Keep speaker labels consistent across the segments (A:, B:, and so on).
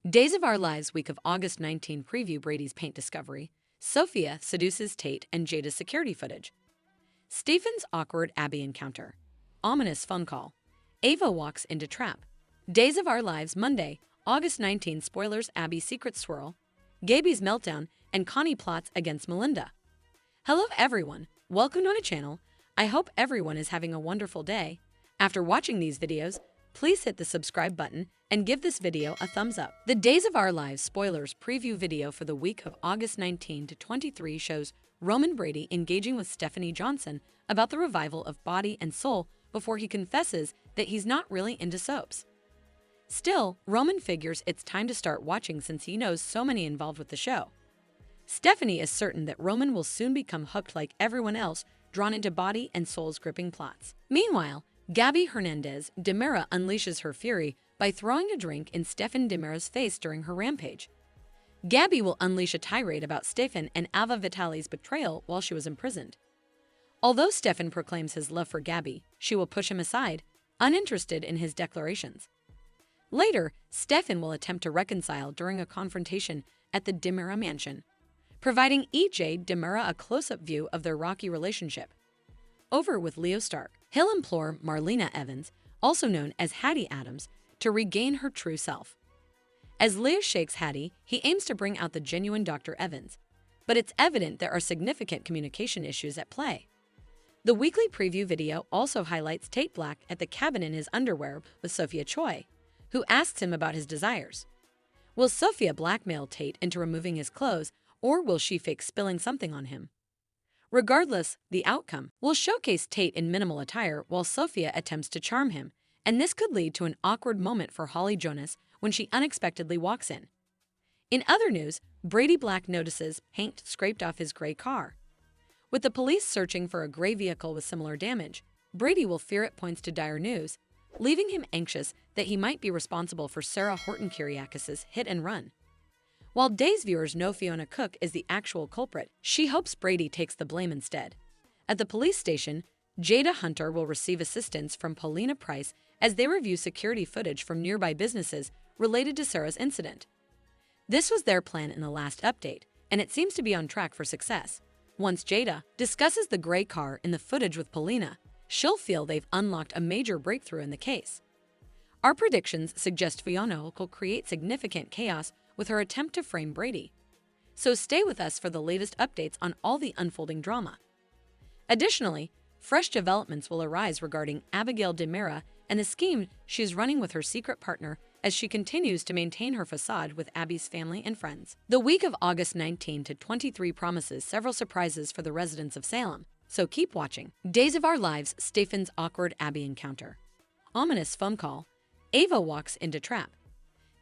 A: Days of Our Lives week of August 19 preview Brady's paint discovery. Sophia seduces Tate and Jada's security footage. Stephen's awkward Abby encounter. Ominous phone call. Ava walks into trap. Days of Our Lives Monday, August 19 spoilers Abby's secret swirl. Gaby's meltdown and Connie plots against Melinda. Hello everyone, welcome to my channel. I hope everyone is having a wonderful day. After watching these videos, please hit the subscribe button and give this video a thumbs up. The Days of Our Lives spoilers preview video for the week of August 19 to 23 shows Roman Brady engaging with Stephanie Johnson about the revival of Body and Soul before he confesses that he's not really into soaps. Still, Roman figures it's time to start watching since he knows so many involved with the show. Stephanie is certain that Roman will soon become hooked like everyone else, drawn into Body and Soul's gripping plots. Meanwhile, Gabby Hernandez Demera unleashes her fury by throwing a drink in Stephen Demera's face during her rampage. Gabby will unleash a tirade about Stephen and Ava Vitali's betrayal while she was imprisoned. Although Stephen proclaims his love for Gabby, she will push him aside, uninterested in his declarations. Later, Stephen will attempt to reconcile during a confrontation at the Demera mansion, providing E.J. Demera a close-up view of their rocky relationship. Over with Leo Stark, he'll implore Marlena Evans, also known as Hattie Adams, to regain her true self. As Leo shakes Hattie, he aims to bring out the genuine Dr. Evans, but it's evident there are significant communication issues at play. The weekly preview video also highlights Tate Black at the cabin in his underwear with Sophia Choi, who asks him about his desires. Will Sophia blackmail Tate into removing his clothes, or will she fake spilling something on him? Regardless, the outcome will showcase Tate in minimal attire while Sophia attempts to charm him, and this could lead to an awkward moment for Holly Jonas when she unexpectedly walks in. In other news, Brady Black notices paint scraped off his gray car. With the police searching for a gray vehicle with similar damage, Brady will fear it points to dire news, leaving him anxious that he might be responsible for Sarah Horton Kiriakis' hit and run. While Days viewers know Fiona Cook is the actual culprit, she hopes Brady takes the blame instead. At the police station, Jada Hunter will receive assistance from Paulina Price as they review security footage from nearby businesses related to Sarah's incident. This was their plan in the last update, and it seems to be on track for success. Once Jada discusses the gray car in the footage with Paulina, she'll feel they've unlocked a major breakthrough in the case. Our predictions suggest Fiona will create significant chaos with her attempt to frame Brady. So stay with us for the latest updates on all the unfolding drama. Additionally, fresh developments will arise regarding Abigail Demera and the scheme she's running with her secret partner as she continues to maintain her facade with Abby's family and friends. The week of August 19 to 23 promises several surprises for the residents of Salem, so keep watching. Days of Our Lives Stephen's awkward Abby encounter. Ominous phone call. Ava walks into trap.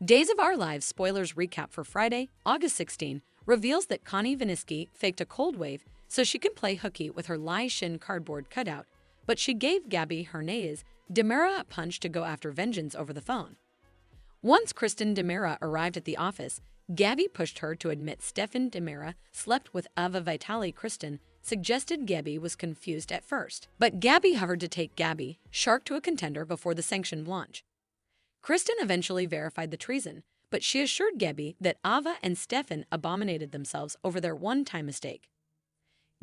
A: Days of Our Lives spoilers recap for Friday, August 16, reveals that Connie Viniski faked a cold wave so she could play hooky with her Lai Shin cardboard cutout, but she gave Gabby Hernandez Demera a punch to go after vengeance over the phone. Once Kristen Demera arrived at the office, Gabby pushed her to admit Stephen Demera slept with Ava Vitali. Kristen suggested Gabby was confused at first, but Gabby hovered to take Gabby shark to a contender before the sanctioned launch. Kristen eventually verified the treason, but she assured Gabby that Ava and Stefan abominated themselves over their one-time mistake.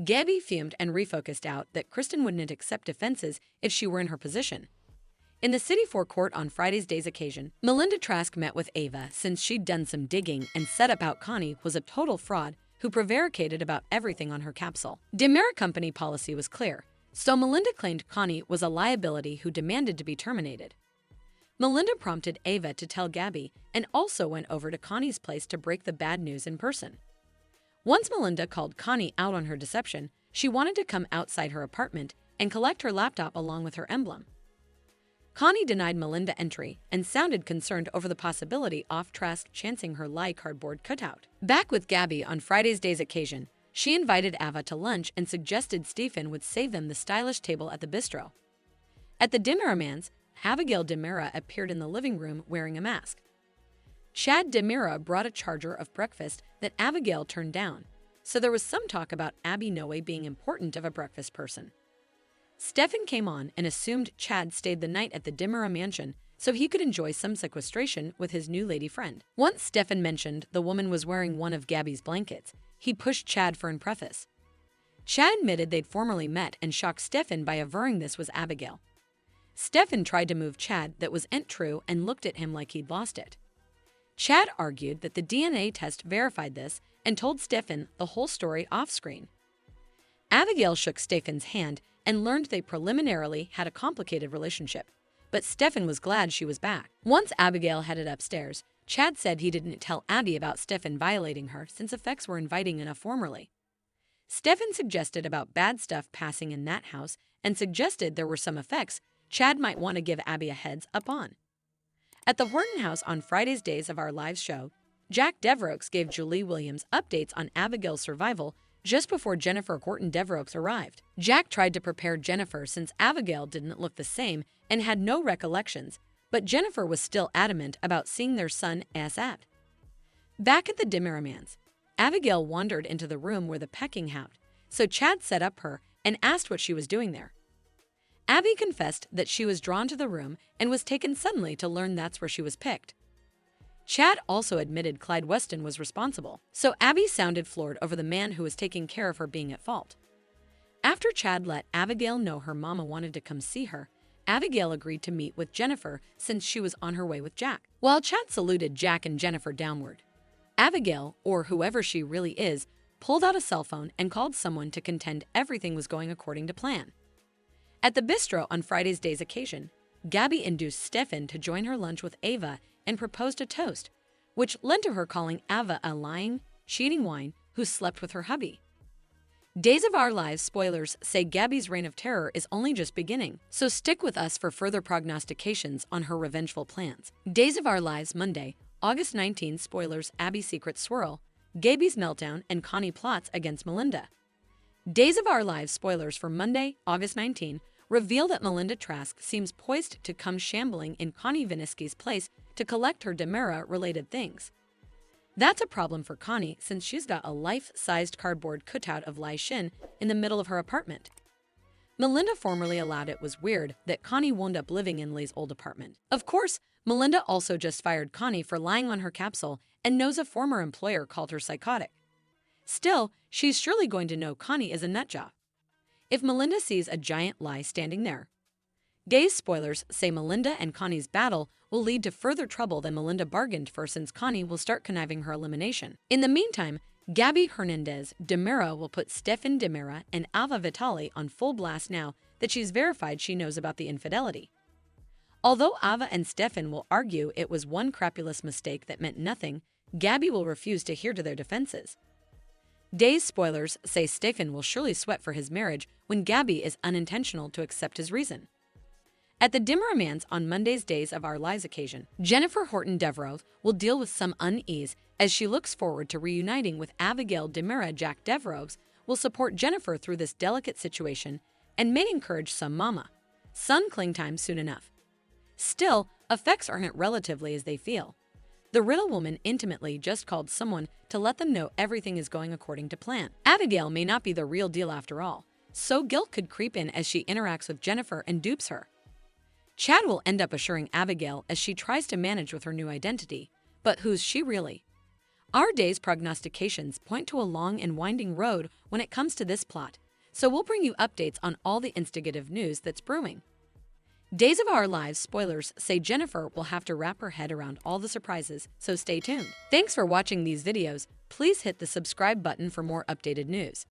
A: Gabby fumed and refocused out that Kristen wouldn't accept defenses if she were in her position. In the city forecourt on Friday's day's occasion, Melinda Trask met with Ava since she'd done some digging and set up out Connie was a total fraud who prevaricated about everything on her capsule. Demera company policy was clear, so Melinda claimed Connie was a liability who demanded to be terminated. Melinda prompted Ava to tell Gabby and also went over to Connie's place to break the bad news in person. Once Melinda called Connie out on her deception, she wanted to come outside her apartment and collect her laptop along with her emblem. Connie denied Melinda entry and sounded concerned over the possibility of Trask chancing her Lai cardboard cutout. Back with Gabby on Friday's day's occasion, she invited Ava to lunch and suggested Stephen would save them the stylish table at the bistro. At the Demera man's, Abigail Demera appeared in the living room wearing a mask. Chad Demera brought a charger of breakfast that Abigail turned down, so there was some talk about Abby Noe being important of a breakfast person. Stefan came on and assumed Chad stayed the night at the Demera mansion so he could enjoy some sequestration with his new lady friend. Once Stefan mentioned the woman was wearing one of Gabby's blankets, he pushed Chad for an preface. Chad admitted they'd formerly met and shocked Stefan by averring this was Abigail. Stefan tried to move Chad that wasn't true and looked at him like he'd lost it. Chad argued that the DNA test verified this and told Stefan the whole story off-screen. Abigail shook Stefan's hand and learned they preliminarily had a complicated relationship, but Stefan was glad she was back. Once Abigail headed upstairs, Chad said he didn't tell Abby about Stefan violating her since effects were inviting enough formerly. Stefan suggested about bad stuff passing in that house and suggested there were some effects Chad might want to give Abby a heads up on. At the Horton house on Friday's Days of Our Lives show, Jack Devereaux gave Julie Williams updates on Abigail's survival just before Jennifer Horton Devereaux arrived. Jack tried to prepare Jennifer since Abigail didn't look the same and had no recollections, but Jennifer was still adamant about seeing their son ASAP. Back at the Dimmeramans, Abigail wandered into the room where the pecking happened, so Chad set up her and asked what she was doing there. Abby confessed that she was drawn to the room and was taken suddenly to learn that's where she was picked. Chad also admitted Clyde Weston was responsible, so Abby sounded floored over the man who was taking care of her being at fault. After Chad let Abigail know her mama wanted to come see her, Abigail agreed to meet with Jennifer since she was on her way with Jack. While Chad saluted Jack and Jennifer downward, Abigail, or whoever she really is, pulled out a cell phone and called someone to contend everything was going according to plan. At the bistro on Friday's Day's occasion, Gabby induced Stefan to join her lunch with Ava and proposed a toast, which led to her calling Ava a lying, cheating wine who slept with her hubby. Days of Our Lives spoilers say Gabby's reign of terror is only just beginning, so stick with us for further prognostications on her revengeful plans. Days of Our Lives Monday, August 19 spoilers Abby's secret swirl, Gabby's meltdown, and Connie plots against Melinda. Days of Our Lives spoilers for Monday, August 19 reveal that Melinda Trask seems poised to come shambling in Connie Viniski's place to collect her Demera-related things. That's a problem for Connie since she's got a life-sized cardboard cutout of Lai Shin in the middle of her apartment. Melinda formerly allowed it was weird that Connie wound up living in Leigh's old apartment. Of course, Melinda also just fired Connie for lying on her capsule and knows a former employer called her psychotic. Still, she's surely going to know Connie is a nutjob if Melinda sees a giant lie standing there. Days spoilers say Melinda and Connie's battle will lead to further trouble than Melinda bargained for since Connie will start conniving her elimination. In the meantime, Gabby Hernandez Demera will put Stefan Demera and Ava Vitali on full blast now that she's verified she knows about the infidelity. Although Ava and Stefan will argue it was one crapulous mistake that meant nothing, Gabby will refuse to hear to their defenses. Days spoilers say Stefan will surely sweat for his marriage when Gabby is unintentional to accept his reason. At the Dimmeramans on Monday's Days of Our Lives occasion, Jennifer Horton Devereaux will deal with some unease as she looks forward to reuniting with Abigail Demera. Jack Devereaux will support Jennifer through this delicate situation and may encourage some mama-son cling time soon enough. Still, effects aren't relatively as they feel. The Riddle woman intimately just called someone to let them know everything is going according to plan. Abigail may not be the real deal after all, so guilt could creep in as she interacts with Jennifer and dupes her. Chad will end up assuring Abigail as she tries to manage with her new identity, but who's she really? Our day's prognostications point to a long and winding road when it comes to this plot, so we'll bring you updates on all the instigative news that's brewing. Days of Our Lives spoilers say Jennifer will have to wrap her head around all the surprises, so stay tuned. Thanks for watching these videos. Please hit the subscribe button for more updated news.